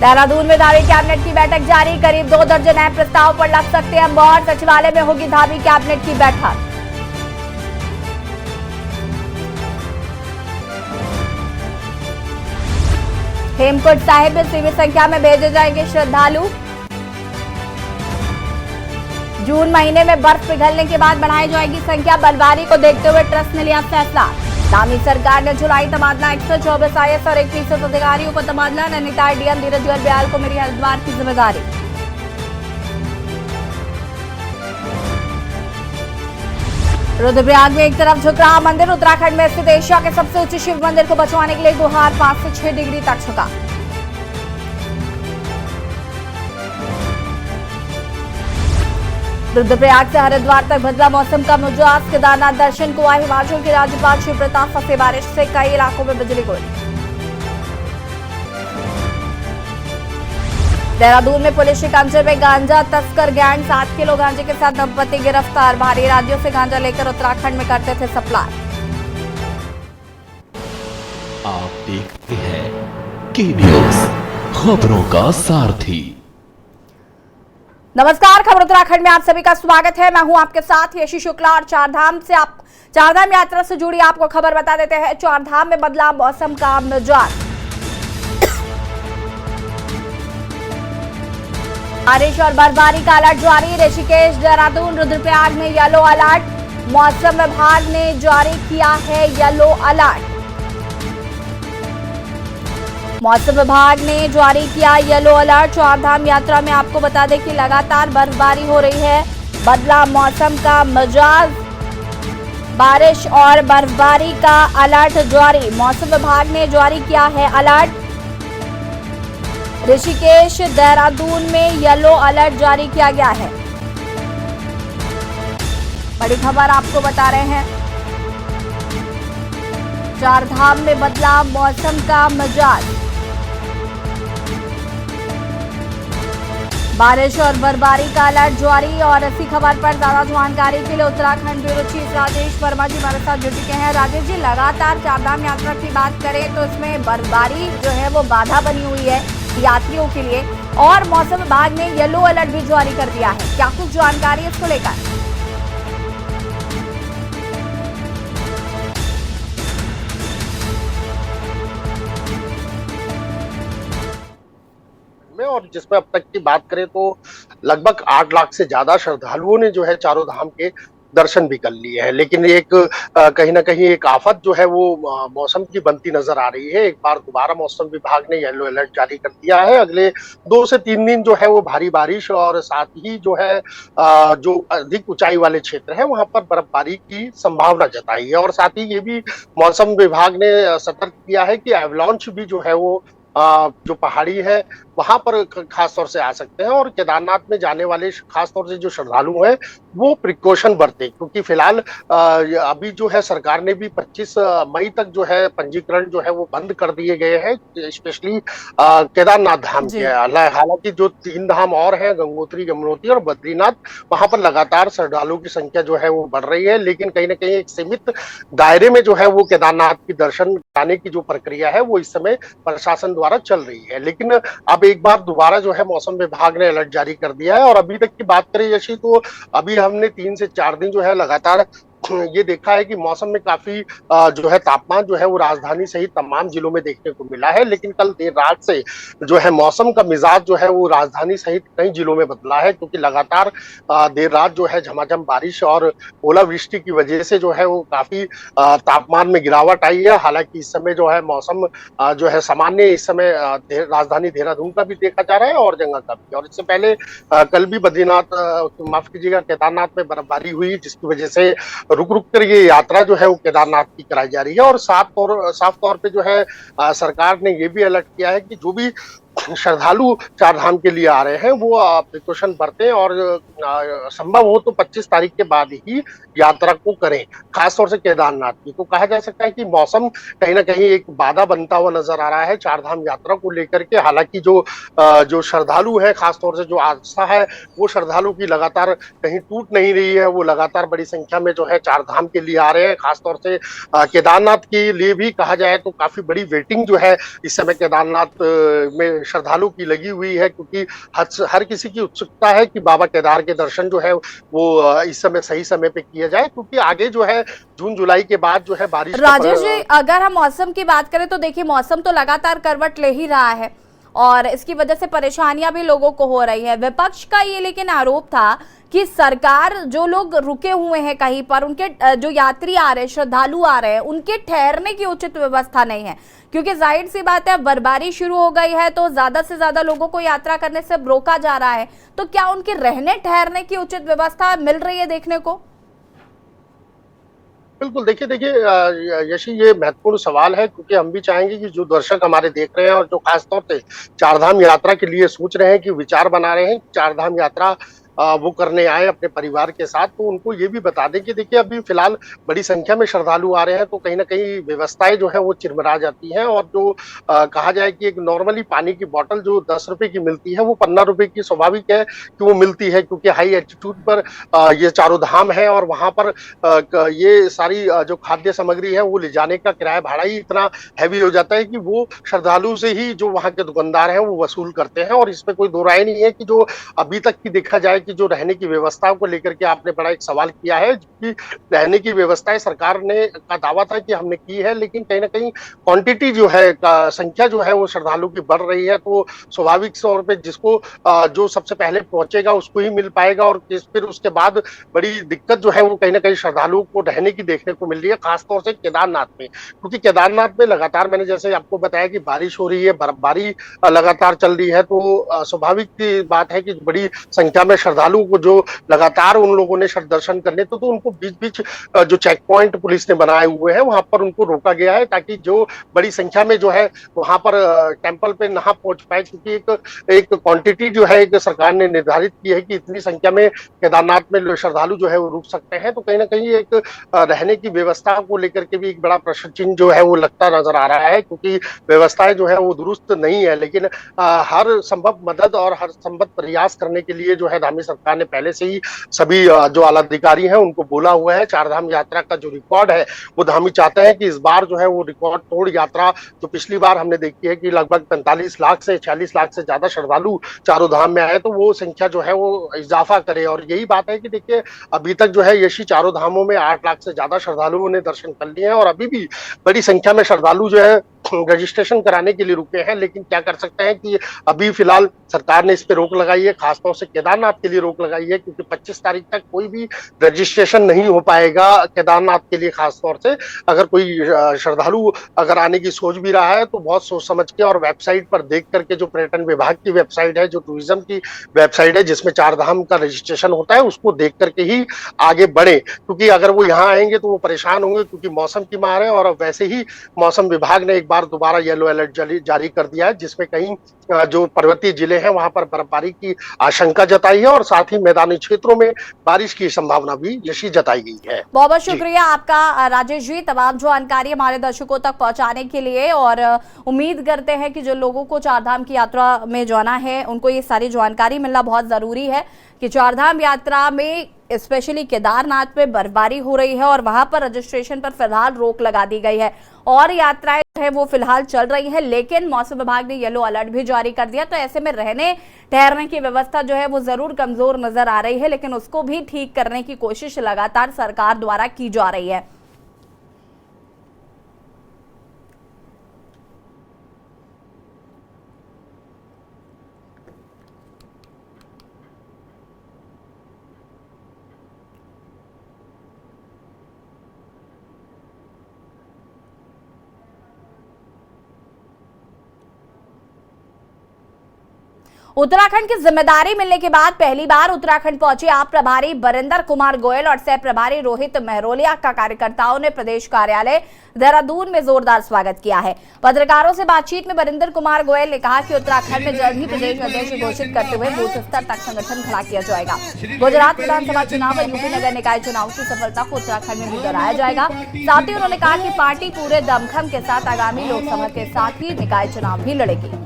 देहरादून में धामी कैबिनेट की बैठक जारी। करीब 2 दर्जन नए प्रस्ताव पर लग सकते हैं मोहर। सचिवालय में होगी धामी कैबिनेट की बैठक। हेमकुंड साहिब में सीमित संख्या में भेजे जाएंगे श्रद्धालु। जून महीने में बर्फ पिघलने के बाद बढ़ाई जाएगी संख्या। बर्फबारी को देखते हुए ट्रस्ट ने लिया फैसला। धामी सरकार ने जुलाई तबादला 124 IAS और 21 अधिकारियों को तबादला। नैनीताल डीएम धीरज गर्ब्याल को मिली हरिद्वार की जिम्मेदारी। रुद्रप्रयाग में एक तरफ झुक रहा मंदिर। उत्तराखंड में स्थित एशिया के सबसे ऊंचे शिव मंदिर को बचवाने के लिए गुहार 5 से 6 डिग्री तक झुका। रुद्रप्रयाग से हरिद्वार तक बदला मौसम का मिजाज। केदारनाथ दर्शन को आए हिमाचल के राज्यपाल शिव प्रताप। फंसे बारिश से कई इलाकों में बिजली गुल। देहरादून में पुलिस शिकंजे में गांजा तस्कर गैंग। 7 किलो गांजे के साथ दंपति गिरफ्तार। बाहरी राज्यों से गांजा लेकर उत्तराखंड में करते थे सप्लाई। आप देखते हैं के न्यूज़, खबरों का सारथी। नमस्कार, खबर उत्तराखंड में आप सभी का स्वागत है। मैं हूं आपके साथ यशी शुक्ला और चारधाम यात्रा से जुड़ी आपको खबर बता देते हैं। चारधाम में बदला मौसम का मिजाज। बारिश और बर्फबारी का अलर्ट जारी। ऋषिकेश, देहरादून, रुद्रप्रयाग में येलो अलर्ट। मौसम विभाग ने जारी किया है येलो अलर्ट। मौसम विभाग ने जारी किया येलो अलर्ट। चारधाम यात्रा में आपको बता दें कि लगातार बर्फबारी हो रही है। बदला मौसम का मिजाज। बारिश और बर्फबारी का अलर्ट जारी। मौसम विभाग ने जारी किया है अलर्ट। ऋषिकेश, देहरादून में येलो अलर्ट जारी किया गया है। बड़ी खबर आपको बता रहे हैं। चारधाम में बदला मौसम का मिजाज। बारिश और बर्फबारी का अलर्ट जारी। और इसी खबर पर ज्यादा जानकारी के लिए उत्तराखंड ब्यूरो चीफ राजेश वर्मा जी हमारे साथ जुड़ चुके हैं। राजेश जी, लगातार चारधाम यात्रा की बात करें तो इसमें बर्फबारी जो है वो बाधा बनी हुई है यात्रियों के लिए, और मौसम विभाग ने येलो अलर्ट भी जारी कर दिया है। क्या कुछ जानकारी इसको लेकर? और जिसमें अब तक की बात करें तो लगभग 8 लाख से ज्यादा श्रद्धालुओं ने जो है चारों धाम के दर्शन भी कर लिए हैं। लेकिन एक कहीं ना कहीं एक आफत जो है वो मौसम की बनती नजर आ रही है। एक बार दोबारा मौसम विभाग ने येलो अलर्ट जारी कर दिया है। अगले 2 से 3 दिन जो है वो भारी बारिश और साथ ही जो है जो अधिक ऊंचाई वाले क्षेत्र है वहां पर बर्फबारी की संभावना जताई है। और साथ ही ये भी मौसम विभाग ने सतर्क किया है कि एवलांच भी जो है वो जो पहाड़ी है वहां पर खास तौर से आ सकते हैं। और केदारनाथ में जाने वाले खास तौर से जो श्रद्धालु हैं वो प्रिकॉशन बरते, क्योंकि फिलहाल अभी जो है सरकार ने भी 25 मई तक जो है पंजीकरण जो है वो बंद कर दिए गए हैं, स्पेशली केदारनाथ धाम के। हालांकि जो 3 धाम और हैं, गंगोत्री, यमुनोत्री और बद्रीनाथ, वहां पर लगातार श्रद्धालुओं की संख्या जो है वो बढ़ रही है। लेकिन कहीं ना कहीं एक सीमित दायरे में जो है वो केदारनाथ की दर्शन कराने की जो प्रक्रिया है वो इस समय प्रशासन द्वारा चल रही है। लेकिन अब एक बार दोबारा जो है मौसम विभाग ने अलर्ट जारी कर दिया है। और अभी तक की बात करें यशी, तो अभी हमने 3 से 4 दिन जो है लगातार ये देखा है कि मौसम में काफी जो है तापमान जो है वो राजधानी सहित तमाम जिलों में देखने को मिला है। लेकिन कल देर रात से जो है मौसम का मिजाज जो है वो राजधानी सहित कई जिलों में बदला है, क्योंकि लगातार देर रात जो है झमाझम बारिश और ओलावृष्टि की वजह से जो है वो काफी तापमान में गिरावट आई है। हालांकि इस समय जो है मौसम जो है सामान्य इस समय राजधानी देहरादून का भी देखा जा रहा है और जंगा का भी। और इससे पहले कल भी बद्रीनाथ, माफ कीजिएगा, केदारनाथ में बर्फबारी हुई, जिसकी वजह से रुक रुक कर ये यात्रा जो है वो केदारनाथ की कराई जा रही है। और साफ तौर पे जो है सरकार ने ये भी अलर्ट किया है कि जो भी श्रद्धालु चारधाम के लिए आ रहे हैं वो प्रिकॉशन बरतें और संभव हो तो 25 तारीख के बाद ही यात्रा को करें, खासतौर से केदारनाथ की। तो कहा जा सकता है कि मौसम कहीं ना कहीं एक बाधा बनता हुआ नजर आ रहा है चारधाम यात्रा को लेकर के। हालांकि जो श्रद्धालु है, खासतौर से जो आस्था है वो श्रद्धालु की लगातार कहीं टूट नहीं रही है। वो लगातार बड़ी संख्या में जो है चारधाम के लिए आ रहे हैं। खासतौर से केदारनाथ के लिए भी कहा जाए तो काफी बड़ी वेटिंग जो है इस समय केदारनाथ में श्रद्धालु की लगी हुई है, क्योंकि हर किसी की उत्सुकता है कि बाबा केदार के दर्शन जो है वो इस समय सही समय पे किया जाए, क्योंकि आगे जो है जून जुलाई के बाद जो है बारिश राजेश जी, अगर हम मौसम की बात करें तो देखिए मौसम तो लगातार करवट ले ही रहा है और इसकी वजह से परेशानियां भी लोगों को हो रही है। विपक्ष का ये लेकिन आरोप था कि सरकार, जो लोग रुके हुए हैं कहीं पर, उनके जो यात्री आ रहे हैं, श्रद्धालु आ रहे हैं, उनके ठहरने की उचित व्यवस्था नहीं है, क्योंकि जाहिर सी बात है बर्फबारी शुरू हो गई है तो ज्यादा से ज्यादा लोगों को यात्रा करने से रोका जा रहा है। तो क्या उनके रहने ठहरने की उचित व्यवस्था मिल रही है देखने को? बिल्कुल, देखिए यशी, ये महत्वपूर्ण सवाल है, क्योंकि हम भी चाहेंगे कि जो दर्शक हमारे देख रहे हैं और जो खास तौर से चारधाम यात्रा के लिए सोच रहे हैं, कि विचार बना रहे हैं चारधाम यात्रा वो करने आए अपने परिवार के साथ, तो उनको ये भी बता दें कि देखिए अभी फिलहाल बड़ी संख्या में श्रद्धालु आ रहे हैं, तो कहीं ना कहीं व्यवस्थाएं जो है वो चिरमरा जाती हैं, और जो कहा जाए कि एक नॉर्मली पानी की बोतल जो 10 रुपए की मिलती है वो 15 रुपए की स्वाभाविक है कि वो मिलती है, क्योंकि हाई एल्टीट्यूड पर ये चारों धाम है, और वहां पर ये सारी जो खाद्य सामग्री है वो ले जाने का किराया भाड़ा ही इतना हैवी हो जाता है कि वो श्रद्धालु से ही जो वहां के दुकानदार हैं वो वसूल करते हैं। और इसमें कोई दो राय नहीं है कि जो अभी तक की देखा जाए कि जो रहने की व्यवस्थाओं को लेकर के आपने बड़ा एक सवाल किया है, कि रहने की व्यवस्थाएं सरकार ने का दावा था कि हमने की है, लेकिन कहीं ना कहीं क्वांटिटी जो है, संख्या जो है वो श्रद्धालु की बढ़ रही है, तो स्वाभाविक तौर पे जिसको जो सबसे पहले पहुंचेगा उसको ही मिल पाएगा, और फिर उसके बाद बड़ी दिक्कत जो है वो कहीं ना कहीं श्रद्धालुओं को रहने की देखने को मिल रही है, खासतौर से केदारनाथ में, क्योंकि केदारनाथ में लगातार, मैंने जैसे आपको बताया कि बारिश हो रही है, बर्फबारी लगातार चल रही है, तो स्वाभाविक बात है कि बड़ी संख्या में श्रद्धालुओं को जो लगातार उन लोगों ने दर्शन करने, तो उनको बीच बीच जो चेक पॉइंट पुलिस ने बनाए हुए हैं वहां पर उनको रोका गया है, ताकि जो बड़ी संख्या में जो है वहां पर टेंपल पे ना पहुंच पाए, क्योंकि एक क्वांटिटी जो है एक सरकार ने निर्धारित की है कि इतनी संख्या में केदारनाथ में श्रद्धालु जो है वो रुक सकते हैं, तो कहीं ना कहीं एक रहने की व्यवस्था को लेकर के भी एक बड़ा प्रश्न चिन्ह जो है वो लगता नजर आ रहा है, क्योंकि व्यवस्थाएं जो है वो दुरुस्त नहीं है, लेकिन हर संभव मदद और हर संभव प्रयास करने के लिए जो है धामी सरकार ने पहले से ही सभी जो आला अधिकारी हैं उनको बोला हुआ है। चारधाम यात्रा का जो रिकॉर्ड है वो धामी चाहते हैं कि इस बार जो है वो रिकॉर्ड तोड़ यात्रा, जो पिछली बार हमने देखी है कि लगभग 45 लाख से 46 लाख से ज्यादा श्रद्धालु चारों धाम में आए, तो वो संख्या जो है वो इजाफा करे। और यही बात है कि देखिए अभी तक जो है यशी चारों धामों में 8 लाख से ज्यादा श्रद्धालुओं ने दर्शन कर लिए हैं, और अभी भी बड़ी संख्या में श्रद्धालु जो है रजिस्ट्रेशन कराने के लिए रुके हैं, लेकिन क्या कर सकते हैं कि अभी फिलहाल सरकार ने इस पे रोक लगाई है, खासतौर से केदारनाथ के लिए रोक लगाई है, क्योंकि 25 तारीख तक कोई भी रजिस्ट्रेशन नहीं हो पाएगा केदारनाथ के लिए। खासतौर से अगर कोई श्रद्धालु अगर आने की सोच भी रहा है तो बहुत सोच समझ के और वेबसाइट पर देख करके, जो पर्यटन विभाग की वेबसाइट है, जो टूरिज्म की वेबसाइट है जिसमें चारधाम का रजिस्ट्रेशन होता है, उसको देख करके ही आगे बढ़े, क्योंकि अगर वो यहाँ आएंगे तो वो परेशान होंगे, क्योंकि मौसम की मार है, और वैसे ही मौसम विभाग ने एक बार दोबारा येलो अलर्ट जारी कर दिया है, जिसमें कहीं जो पर्वतीय जिले हैं वहां पर बर्फबारी की आशंका जताई है, और साथ ही मैदानी क्षेत्रों में बारिश की संभावना भी यशी जताई गई है। बहुत बहुत शुक्रिया आपका राजेश जी, तमाम जानकारी हमारे दर्शकों तक पहुंचाने के लिए, और उम्मीद करते हैं कि जो लोगों को चारधाम की यात्रा में जाना है उनको ये सारी जानकारी मिलना बहुत जरूरी है कि चारधाम यात्रा में स्पेशली केदारनाथ में बर्फबारी हो रही है और वहां पर रजिस्ट्रेशन पर फिलहाल रोक लगा दी गई है, और यात्राएं है वो फिलहाल चल रही है, लेकिन मौसम विभाग ने येलो अलर्ट भी जारी कर दिया। तो ऐसे में रहने ठहरने की व्यवस्था जो है वो जरूर कमजोर नजर आ रही है, लेकिन उसको भी ठीक करने की कोशिश लगातार सरकार द्वारा की जा रही है। उत्तराखंड की जिम्मेदारी मिलने के बाद पहली बार उत्तराखंड पहुंचे आप प्रभारी बरिंदर कुमार गोयल और सह प्रभारी रोहित महरोलिया का कार्यकर्ताओं ने प्रदेश कार्यालय देहरादून में जोरदार स्वागत किया है। पत्रकारों से बातचीत में बरिंदर कुमार गोयल ने कहा कि उत्तराखंड में जल्द ही प्रदेश अध्यक्ष घोषित करते हुए बूथ स्तर तक संगठन खड़ा किया जाएगा। गुजरात विधानसभा चुनाव और यूपी नगर निकाय चुनाव की सफलता को उत्तराखंड में भी दोहराया जाएगा। साथ ही उन्होंने कहा कि पार्टी पूरे दमखम के साथ आगामी लोकसभा के साथ ही निकाय चुनाव भी लड़ेगी।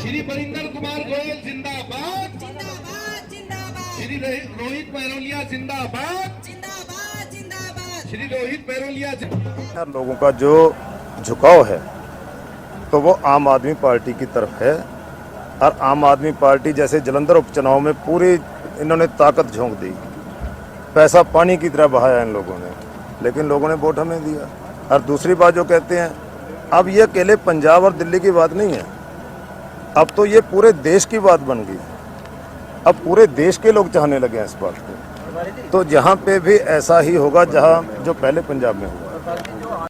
श्री बरिंदर कुमार गोयल जिंदाबाद, जिंदाबाद, जिंदाबाद। श्री रोहित महरोलिया जिंदाबाद, जिंदाबाद, जिंदाबाद। श्री रोहित महरोलिया। लोगों का जो झुकाव है तो वो आम आदमी पार्टी की तरफ है। और आम आदमी पार्टी जैसे जलंधर उपचुनाव में पूरी इन्होंने ताकत झोंक दी, पैसा पानी की तरह बहाया इन लोगों ने, लेकिन लोगों ने वोट हमें दिया। और दूसरी बात जो कहते हैं, अब ये अकेले पंजाब और दिल्ली की बात नहीं है, अब तो ये पूरे देश की बात बन गई। अब पूरे देश के लोग चाहने लगे हैं इस बात को। तो जहाँ पे भी ऐसा ही होगा जहाँ जो पहले पंजाब में हुआ।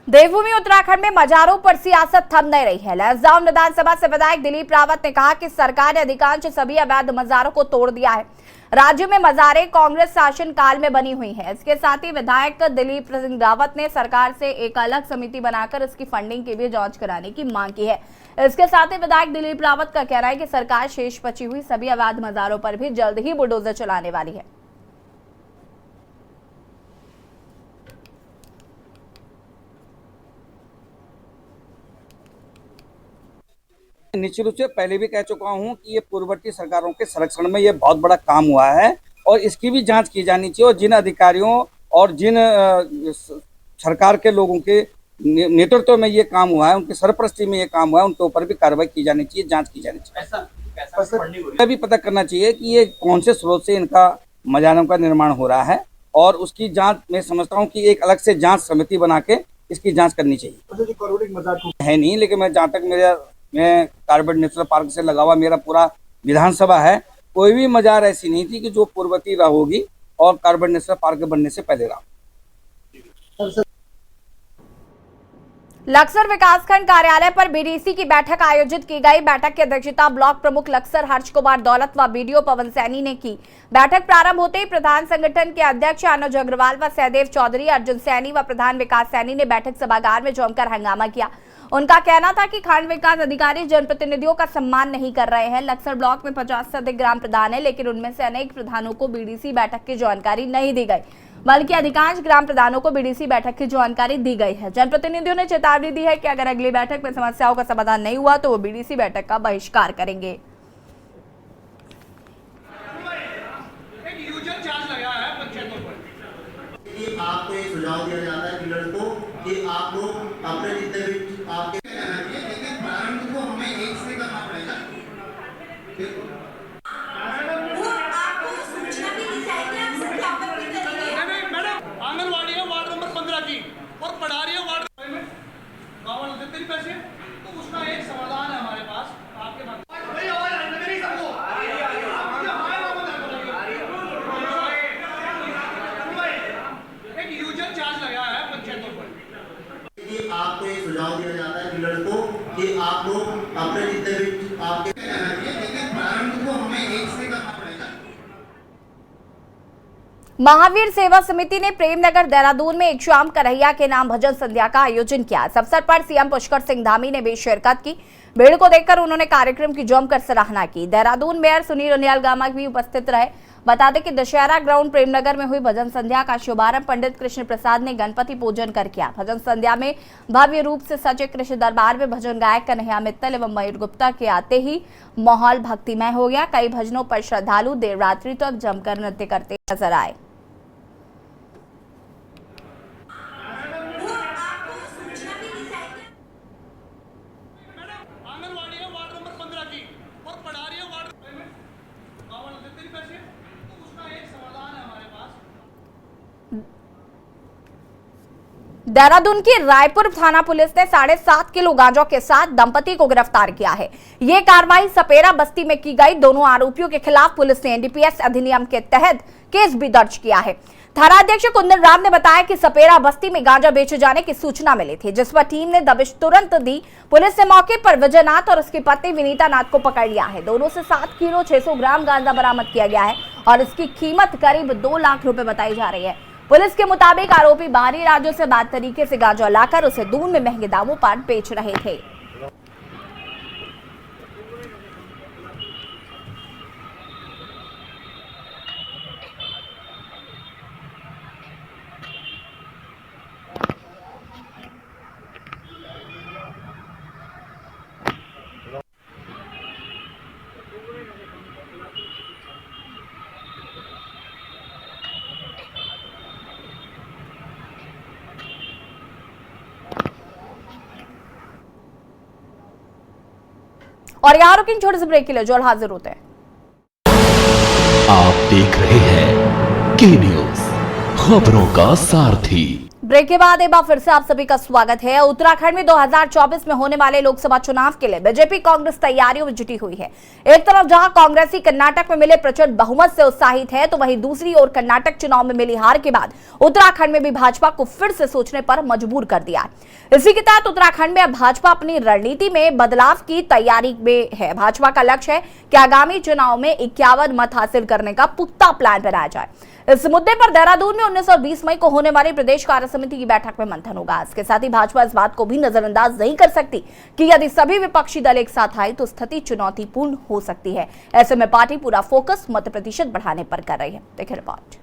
देवभूमि उत्तराखंड में मजारों पर सियासत थम नहीं रही है। लैंसडाउन विधानसभा से विधायक दिलीप रावत ने कहा कि सरकार ने अधिकांश सभी अवैध मजारों को तोड़ दिया है। राज्य में मजारें कांग्रेस शासन काल में बनी हुई हैं। इसके साथ ही विधायक दिलीप सिंह रावत ने सरकार से एक अलग समिति बनाकर इसकी फंडिंग की भी जांच कराने की मांग की है। इसके साथ ही विधायक दिलीप रावत का कहना है कि सरकार शेष बची हुई सभी अवैध मजारों पर भी जल्द ही बुलडोजर चलाने वाली है। निश्चित रूप से पहले भी कह चुका हूं कि ये पूर्ववर्ती सरकारों के संरक्षण में ये बहुत बड़ा काम हुआ है और इसकी भी जांच की जानी चाहिए। और जिन अधिकारियों और जिन सरकार के लोगों के नेतृत्व में ये काम हुआ है, उनकी सरपरस्ती में ये काम हुआ है, उनके ऊपर भी कार्रवाई की जानी चाहिए, जांच की जानी चाहिए। भी पता करना चाहिए कि ये कौन से स्रोत से इनका मजारों का निर्माण हो रहा है और उसकी जाँच मैं समझता हूँ कि एक अलग से जाँच समिति बना के इसकी जाँच करनी चाहिए। है नहीं, लेकिन मैं जहाँ तक मैं कार्बेट नेशनल पार्क से लगा हुआ मेरा पूरा विधानसभा है, कोई भी मजार ऐसी नहीं थी कि जो पूर्ववर्ती रहा होगी और कार्बेट नेशनल पार्क बनने से पहले रहा। लक्सर विकासखंड कार्यालय पर बीडीसी की बैठक आयोजित की गई। बैठक की अध्यक्षता ब्लॉक प्रमुख लक्सर हर्ष कुमार दौलत व बीडीओ पवन सैनी ने की। बैठक प्रारंभ होते ही प्रधान संगठन के अध्यक्ष अनुज अग्रवाल व सहदेव चौधरी, अर्जुन सैनी व प्रधान विकास सैनी ने बैठक सभागार में जमकर हंगामा किया। उनका कहना था कि खंड विकास अधिकारी जनप्रतिनिधियों का सम्मान नहीं कर रहे हैं। लक्सर ब्लॉक में 50 से अधिक ग्राम प्रधान है, लेकिन उनमें से अनेक प्रधानों को बीडीसी बैठक की जानकारी नहीं दी गई, बल्कि अधिकांश ग्राम प्रधानों को बीडीसी बैठक की जानकारी दी गई है। जनप्रतिनिधियों ने चेतावनी दी है कि अगर अगली बैठक में समस्याओं का समाधान नहीं हुआ तो वो बीडीसी बैठक का बहिष्कार करेंगे। आपको एक सुझाव दिया जाता है डीलर को कि आप लोग अपने जितने भी आपके प्रारंभ को हमें एक से करना पड़ेगा। आपको सूचना भी दी जाएगी, आप सत्यापन भी करेंगे। मैडम आंगनवाड़ी है वार्ड नंबर 15 की और पढ़ा रही है वार्ड में गाँव वालों देते नहीं पैसे, तो उसका एक समाधान है हमारे पास आपके पास। आपको एक सुझाव दिया जाता है डीलर को कि आप लोग अपने जितने भी आपके प्रारंभ को हमें एक से करना पड़ेगा। महावीर सेवा समिति ने प्रेमनगर देहरादून में एक शाम करैया के नाम भजन संध्या का आयोजन किया। इस अवसर पर सीएम पुष्कर सिंह धामी ने भी शिरकत की। भीड़ को देखकर उन्होंने कार्यक्रम की जमकर सराहना की। देहरादून मेयर सुनील उनियाल गामा भी उपस्थित रहे। बता दें कि दशहरा ग्राउंड प्रेमनगर में हुई भजन संध्या का शुभारंभ पंडित कृष्ण प्रसाद ने गणपति पूजन कर किया। भजन संध्या में भव्य रूप से सजे कृष्ण दरबार में भजन गायक कन्हैया मित्तल एवं मयूर गुप्ता के आते ही माहौल भक्तिमय हो गया। कई भजनों पर श्रद्धालु देर रात्रि तक जमकर नृत्य करते नजर आए। देहरादून की रायपुर थाना पुलिस ने 7.5 किलो गांजा के साथ दंपति को गिरफ्तार किया है। ये कार्रवाई सपेरा बस्ती में की गई। दोनों आरोपियों के खिलाफ पुलिस ने एनडीपीएस अधिनियम के तहत केस भी दर्ज किया है। थानाध्यक्ष कुंदन राम ने बताया कि सपेरा बस्ती में गांजा बेचे जाने की सूचना मिली थी, जिस पर टीम ने दबिश तुरंत दी। पुलिस ने मौके पर विजय नाथ और उसकी पत्नी विनीता नाथ को पकड़ लिया है। दोनों से 7 किलो 600 ग्राम गांजा बरामद किया गया है और इसकी कीमत करीब 2 लाख रुपए बताई जा रही है। पुलिस के मुताबिक आरोपी बाहरी राज्यों से बात तरीके से गांजा लाकर उसे दून में महंगे दामों पर बेच रहे थे। और यहाँ रुकिंग छोटे से ब्रेक के लिए, जो हाजिर होते हैं। आप देख रहे हैं के न्यूज, खबरों का सारथी। ब्रेक के बाद एक बार फिर से आप सभी का स्वागत है। उत्तराखंड में 2024 में होने वाले लोकसभा चुनाव के लिए बीजेपी कांग्रेस तैयारियों में जुटी हुई है। एक तरफ जहां कांग्रेसी कर्नाटक में मिले प्रचंड बहुमत से उत्साहित है, तो वहीं दूसरी ओर कर्नाटक चुनाव में मिली हार के बाद उत्तराखंड में भी भाजपा को फिर से सोचने पर मजबूर कर दिया। इसी के तहत उत्तराखंड में अब भाजपा अपनी रणनीति में बदलाव की तैयारी में है। भाजपा का लक्ष्य है कि आगामी चुनाव में 51 मत हासिल करने का पुख्ता प्लान बनाया जाए। इस मुद्दे पर देहरादून में 19 और 20 मई को होने वाली प्रदेश कार्य समिति की बैठक में मंथन होगा। इसके साथ ही भाजपा इस बात को भी नजरअंदाज नहीं कर सकती कि यदि सभी विपक्षी दल एक साथ आए तो स्थिति चुनौतीपूर्ण हो सकती है। ऐसे में पार्टी पूरा फोकस मत प्रतिशत बढ़ाने पर कर रही है। देखिए रिपोर्ट।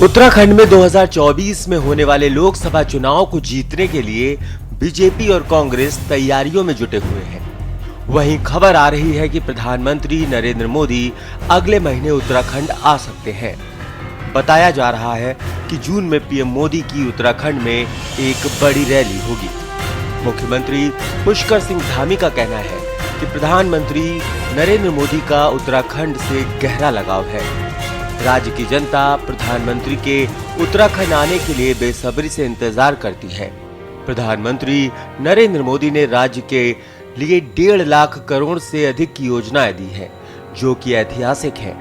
उत्तराखंड में 2024 में होने वाले लोकसभा चुनाव को जीतने के लिए बीजेपी और कांग्रेस तैयारियों में जुटे हुए हैं। वहीं खबर आ रही है कि प्रधानमंत्री नरेंद्र मोदी अगले महीने उत्तराखंड आ सकते हैं। बताया जा रहा है कि जून में पीएम मोदी की उत्तराखंड में एक बड़ी रैली होगी। मुख्यमंत्री पुष्कर सिंह धामी का कहना है कि प्रधानमंत्री नरेंद्र मोदी का उत्तराखंड से गहरा लगाव है। राज्य की जनता प्रधानमंत्री के उत्तराखंड आने के लिए बेसब्री से इंतजार करती है। प्रधानमंत्री नरेंद्र मोदी ने राज्य के लिए 1.5 लाख करोड़ से अधिक की योजनाएं दी है, जो कि ऐतिहासिक है।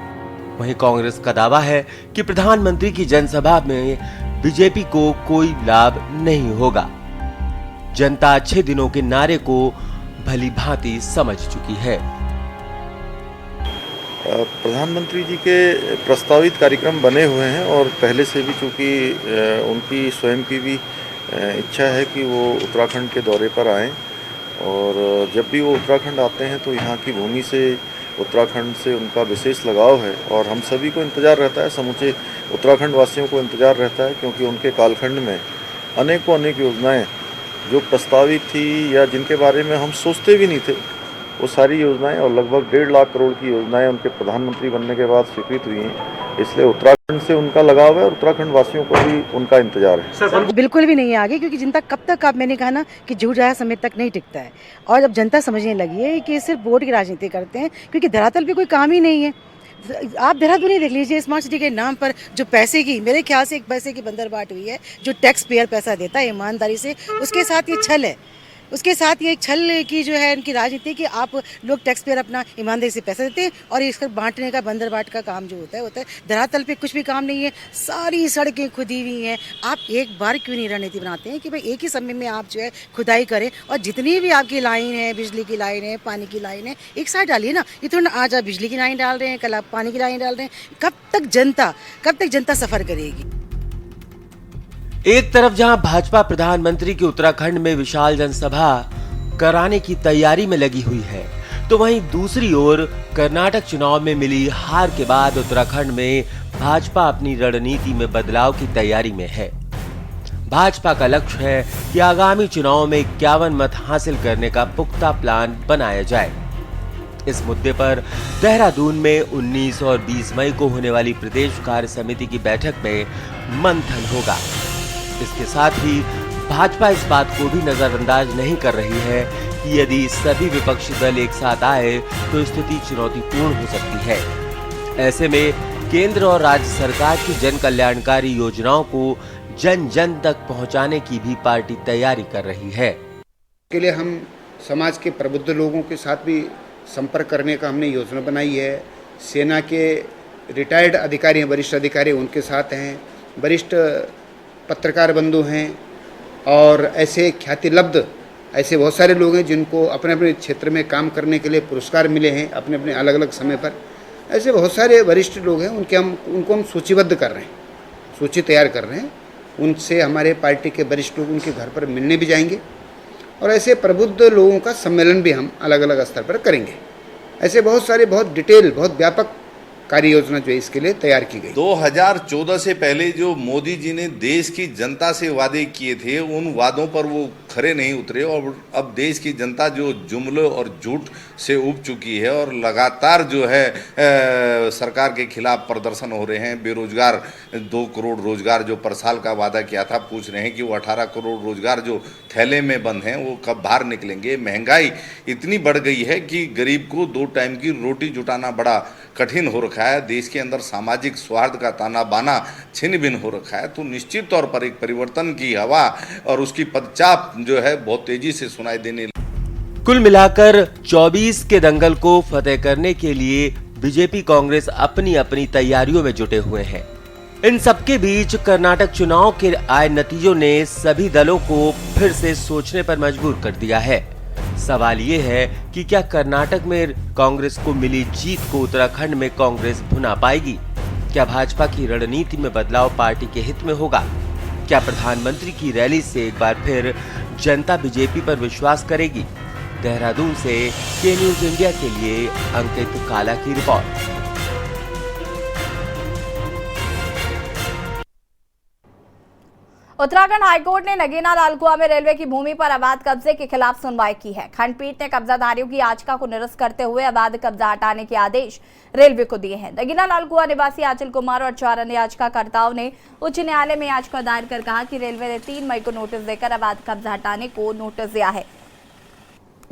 वहीं कांग्रेस का दावा है कि प्रधानमंत्री की जनसभा में बीजेपी को कोई लाभ नहीं होगा। जनता अच्छे दिनों के नारे को भली भांति समझ चुकी है। प्रधानमंत्री जी के प्रस्तावित कार्यक्रम बने हुए हैं और पहले से भी चूँकि उनकी स्वयं की भी इच्छा है कि वो उत्तराखंड के दौरे पर आएं, और जब भी वो उत्तराखंड आते हैं तो यहाँ की भूमि से, उत्तराखंड से उनका विशेष लगाव है। और हम सभी को इंतज़ार रहता है, समूचे उत्तराखंड वासियों को इंतज़ार रहता है, क्योंकि उनके कालखंड में अनेक योजनाएँ जो प्रस्तावित थी या जिनके बारे में हम सोचते भी नहीं थे, वो सारी योजनाएं और लगभग 1.5 लाख करोड़ की योजनाएं उनके प्रधानमंत्री बनने के बाद स्वीकृत हुई हैं। इसलिए उत्तराखंड से उनका लगाव है और उत्तराखंड वासियों को भी उनका इंतजार है। बिल्कुल भी नहीं है आगे, क्योंकि जनता कब तक, आप मैंने कहा ना कि झूठ आया समय तक नहीं टिकता है। और अब जनता समझने लगी है कि सिर्फ वोट की राजनीति करते हैं, क्योंकि धरातल पे कोई काम ही नहीं है। आप देहरादून ही देख लीजिए, स्मार्ट सिटी के नाम पर जो पैसे की, मेरे ख्याल से एक पैसे की बंदरबाट हुई है। जो टैक्स पेयर पैसा देता है ईमानदारी से, उसके साथ ये छल है। उसके साथ ये एक छल की जो है इनकी राजनीति कि आप लोग टैक्स पेयर अपना ईमानदारी से पैसा देते हैं और इसका बांटने का, बंदर बाट का काम जो होता है। धरातल पे कुछ भी काम नहीं है, सारी सड़कें खुदी हुई हैं। आप एक बार क्यों नहीं रणनीति बनाते हैं कि भाई एक ही समय में आप जो है खुदाई करें और जितनी भी आपकी लाइन है, बिजली की लाइन है, पानी की लाइन है, एक साथ डालिए ना। ये तो आज आप बिजली की लाइन डाल रहे हैं, कल आप पानी की लाइन डाल रहे हैं। कब तक जनता सफर करेगी? एक तरफ जहां भाजपा प्रधानमंत्री की उत्तराखंड में विशाल जनसभा कराने की तैयारी में लगी हुई है, तो वहीं दूसरी ओर कर्नाटक चुनाव में मिली हार के बाद उत्तराखंड में भाजपा अपनी रणनीति में बदलाव की तैयारी में है। भाजपा का लक्ष्य है कि आगामी चुनाव में 51 मत हासिल करने का पुख्ता प्लान बनाया जाए। इस मुद्दे पर देहरादून में 19 और 20 मई को होने वाली प्रदेश कार्य समिति की बैठक में मंथन होगा। इसके साथ ही भाजपा इस बात को भी नजरअंदाज नहीं कर रही है कि यदि सभी विपक्षी दल एक साथ आए तो स्थिति चुनौतीपूर्ण हो सकती है। ऐसे में केंद्र और राज्य सरकार की जन कल्याणकारी योजनाओं को जन जन तक पहुंचाने की भी पार्टी तैयारी कर रही है। के लिए हम समाज के प्रबुद्ध लोगों के साथ भी संपर्क करने का हमने योजना बनाई है। सेना के रिटायर्ड अधिकारी हैं, वरिष्ठ अधिकारी उनके साथ हैं, वरिष्ठ पत्रकार बंधु हैं और ऐसे ख्याति लब्ध ऐसे बहुत सारे लोग हैं जिनको अपने अपने क्षेत्र में काम करने के लिए पुरस्कार मिले हैं अपने अपने अलग अलग समय पर। ऐसे बहुत सारे वरिष्ठ लोग हैं, उनको हम सूचीबद्ध कर रहे हैं, सूची तैयार कर रहे हैं। उनसे हमारे पार्टी के वरिष्ठ लोग उनके घर पर मिलने भी जाएंगे और ऐसे प्रबुद्ध लोगों का सम्मेलन भी हम अलग अलग स्तर पर करेंगे। ऐसे बहुत सारे, बहुत डिटेल, बहुत व्यापक कार्य योजना जो है इसके लिए तैयार की गई। 2014 से पहले जो मोदी जी ने देश की जनता से वादे किए थे, उन वादों पर वो खरे नहीं उतरे और अब देश की जनता जो जुमलों और झूठ से उब चुकी है और लगातार जो है सरकार के खिलाफ प्रदर्शन हो रहे हैं। बेरोजगार 2 करोड़ रोजगार जो पर साल का वादा किया था, पूछ रहे हैं कि वो 18 करोड़ रोजगार जो थैले में बंद हैं वो कब बाहर निकलेंगे। महंगाई इतनी बढ़ गई है कि गरीब को 2 टाइम की रोटी जुटाना बड़ा कठिन हो रखा है। देश के अंदर सामाजिक सौहार्द का ताना बाना छिन्न भिन्न हो रखा है। तो निश्चित तौर पर एक परिवर्तन की हवा और उसकी पदचाप जो है बहुत तेजी से सुनाई देने। कुल मिलाकर 24 के दंगल को फतेह करने के लिए बीजेपी कांग्रेस अपनी अपनी तैयारियों में जुटे हुए हैं। इन सबके बीच कर्नाटक चुनाव के आए नतीजों ने सभी दलों को फिर से सोचने पर मजबूर कर दिया है। सवाल ये है कि क्या कर्नाटक में कांग्रेस को मिली जीत को उत्तराखंड में कांग्रेस भुना पाएगी? क्या भाजपा की रणनीति में बदलाव पार्टी के हित में होगा? क्या प्रधानमंत्री की रैली से एक बार फिर जनता बीजेपी पर विश्वास करेगी? देहरादून से के न्यूज इंडिया के लिए अंकित काला की रिपोर्ट। उत्तराखंड हाईकोर्ट ने नगीना लालकुआ में रेलवे की भूमि पर अवैध कब्जे के खिलाफ सुनवाई की है। खंडपीठ ने कब्जाधारियों की याचिका को निरस्त करते हुए अवैध कब्जा हटाने के आदेश रेलवे को दिए हैं। नगीना लालकुआ निवासी आंचल कुमार और 4 अन्य याचिकाकर्ताओं ने उच्च न्यायालय में याचिका दायर कर कहा कि रेलवे ने 3 मई को नोटिस देकर अवैध कब्जा हटाने को नोटिस दिया है,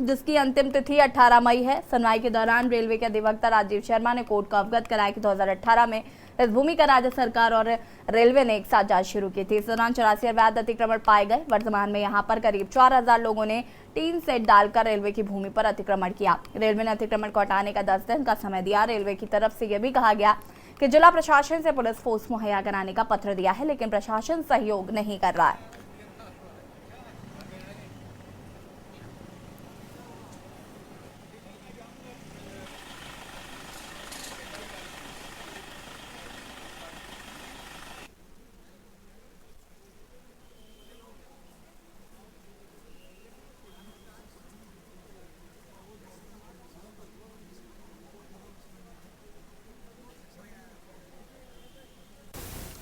जिसकी अंतिम तिथि 18 मई है। सुनवाई के दौरान रेलवे के अधिवक्ता राजीव शर्मा ने कोर्ट को अवगत कराया कि 2018 में इस भूमि का राज्य सरकार और रेलवे ने एक साथ जांच शुरू की थी। इस दौरान 84 अवैध अतिक्रमण पाए गए। वर्तमान में यहां पर करीब 4000 लोगों ने टीन सेट डालकर रेलवे की भूमि पर अतिक्रमण किया। रेलवे ने अतिक्रमण को हटाने का 10 दिन का समय दिया। रेलवे की तरफ से यह भी कहा गया कि जिला प्रशासन से पुलिस फोर्स मुहैया कराने का पत्र दिया है, लेकिन प्रशासन सहयोग नहीं कर रहा है।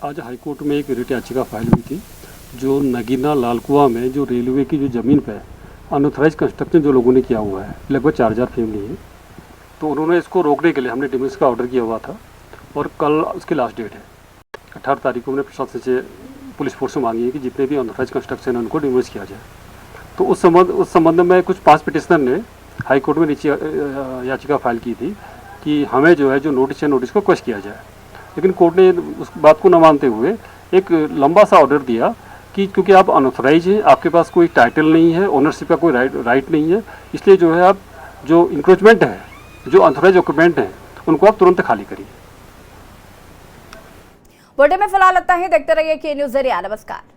आज हाईकोर्ट में एक रिट याचिका फाइल हुई थी, जो नगीना लालकुआ में जो रेलवे की जो ज़मीन पे अनऑथराइज कंस्ट्रक्शन जो लोगों ने किया हुआ है, लगभग 4000 फैमिली है। तो उन्होंने इसको रोकने के लिए हमने डिमिस का ऑर्डर किया हुआ था और कल उसकी लास्ट डेट है। 18 तारीख को हमने प्रशासन से पुलिस फोर्स से मांगी है कि जितने भी अनऑथराइज कंस्ट्रक्शन है उनको डिमिस किया जाए। तो उस संबंध में कुछ 5 पिटिशनर ने हाईकोर्ट में याचिका फाइल की थी कि हमें जो है जो नोटिस है नोटिस को क्वेश्चन किया जाए, लेकिन कोर्ट ने उस बात को न मानते हुए एक लंबा सा ऑर्डर दिया कि क्योंकि आप अनऑथराइज हैं, आपके पास कोई टाइटल नहीं है, ओनरशिप का कोई राइट नहीं है, इसलिए जो है आप जो इंक्रोचमेंट है, जो अनऑथराइज ऑक्यूपेंट हैं, उनको आप तुरंत खाली करिए। बुलेटिन में फिलहाल इतना ही। देखते रहिए के न्यूज़ ज़रिया। नमस्कार।